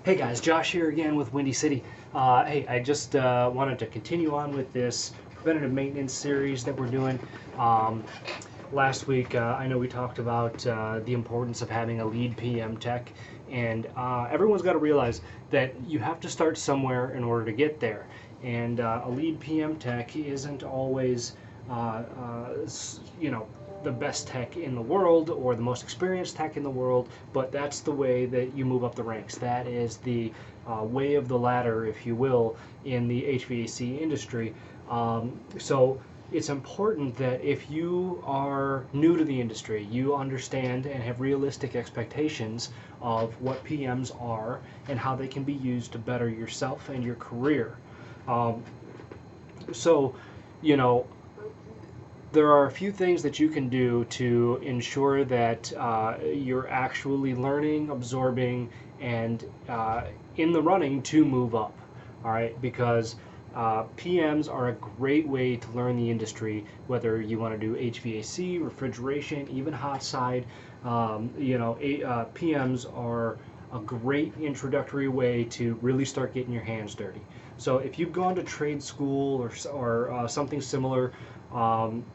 Hey guys, Josh here again with Windy City. Hey, I just wanted to continue on with this preventative maintenance series that we're doing. Um, Last week, I know we talked about the importance of having a lead PM tech, and everyone's got to realize that you have to start somewhere in order to get there. And a lead PM tech isn't always, you know, the best tech in the world or the most experienced tech in the world, but that's the way that you move up the ranks. That is the way of the ladder, if you will, in the HVAC industry. So it's important that if you are new to the industry, you understand and have realistic expectations of what PMs are and how they can be used to better yourself and your career. Um, so, you know, there are a few things that you can do to ensure that you're actually learning, absorbing, and in the running to move up. All right, because PMs are a great way to learn the industry, whether you want to do HVAC, refrigeration, even hot side. PMs are a great introductory way to really start getting your hands dirty. So if you've gone to trade school or something similar, um,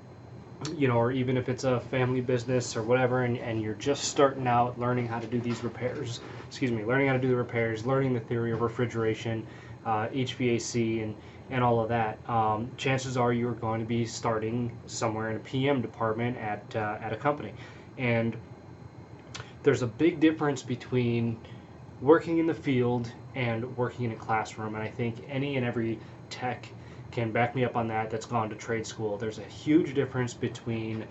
or even if it's a family business or whatever, and you're just starting out learning how to do these repairs, learning how to do the repairs, learning the theory of refrigeration, HVAC, and all of that, chances are you're going to be starting somewhere in a PM department at a company. And there's a big difference between working in the field and working in a classroom, and I think any and every tech can back me up on that that's gone to trade school. There's a huge difference between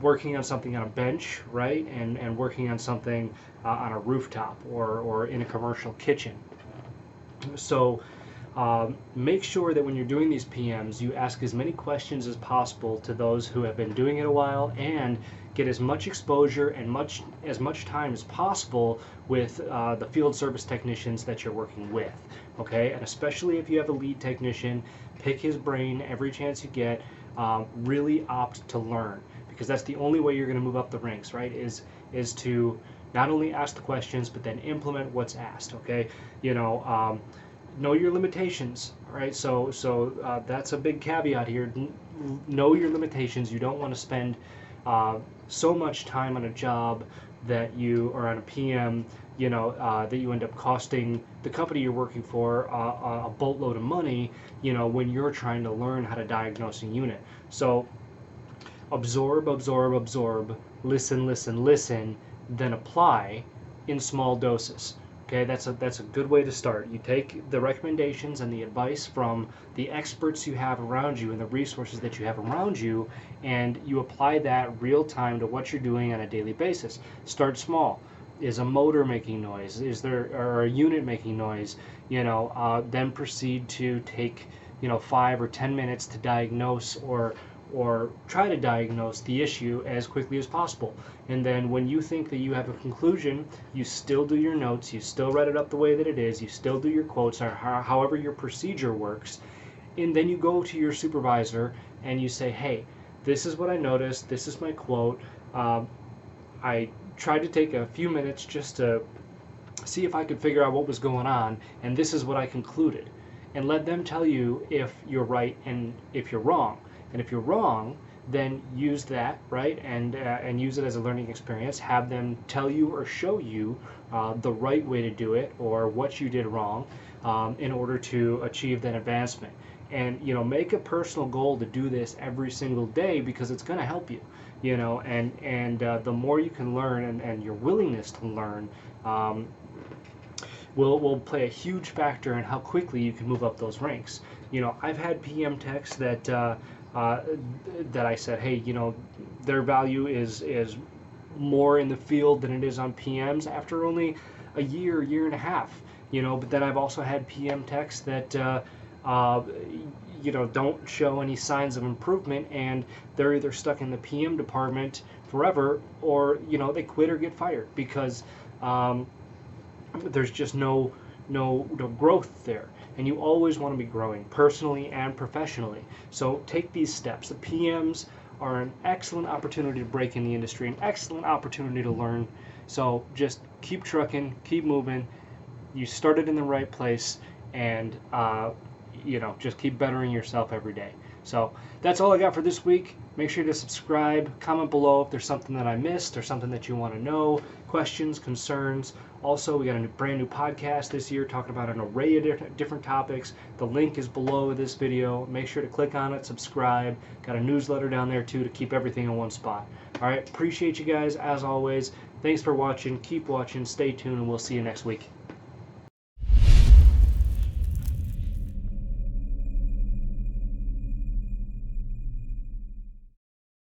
working on something on a bench, right, and working on something on a rooftop or in a commercial kitchen. So make sure that when you're doing these PMs, you ask as many questions as possible to those who have been doing it a while, and get as much exposure and as much time as possible with the field service technicians that you're working with. Okay, and especially if you have a lead technician, pick his brain every chance you get. Really opt to learn, because that's the only way you're going to move up the ranks, right? Is to not only ask the questions but then implement what's asked. Okay, know your limitations. All right, so that's a big caveat here. Know your limitations. You don't want to spend so much time on a job that you or on a PM, that you end up costing the company you're working for a boatload of money, when you're trying to learn how to diagnose a unit. So absorb, absorb, absorb, listen, listen, listen, then apply in small doses. Okay, that's a good way to start. You take the recommendations and the advice from the experts you have around you and the resources that you have around you, and you apply that real time to what you're doing on a daily basis. Start small. Is a motor making noise? Is there or a unit making noise? Then proceed to take 5 or 10 minutes to diagnose or try to diagnose the issue as quickly as possible. And then when you think that you have a conclusion, you still do your notes, you still write it up the way that it is, you still do your quotes, or however your procedure works, and then you go to your supervisor and you say, hey, this is what I noticed, this is my quote. I tried to take a few minutes just to see if I could figure out what was going on, and this is what I concluded. And let them tell you if you're right and if you're wrong. And if you're wrong, then use that, right, and use it as a learning experience. Have them tell you or show you the right way to do it or what you did wrong in order to achieve that advancement. And make a personal goal to do this every single day, because it's going to help you. And the more you can learn and your willingness to learn will play a huge factor in how quickly you can move up those ranks. I've had PM techs that I said, hey, their value is more in the field than it is on PMs after only a year and a half. But then I've also had PM techs that don't show any signs of improvement, and they're either stuck in the PM department forever, or they quit or get fired because there's just no growth there. And you always want to be growing personally and professionally. So take these steps. The PMs are an excellent opportunity to break in the industry, an excellent opportunity to learn. So just keep trucking, keep moving, you started in the right place, and just keep bettering yourself every day. So that's all I got for this week. Make sure to subscribe, comment below if there's something that I missed or something that you want to know, questions, concerns. Also, we got a brand new podcast this year talking about an array of different topics. The link is below this video. Make sure to click on it, subscribe. Got a newsletter down there too to keep everything in one spot. All right, appreciate you guys as always. Thanks for watching. Keep watching. Stay tuned, and we'll see you next week.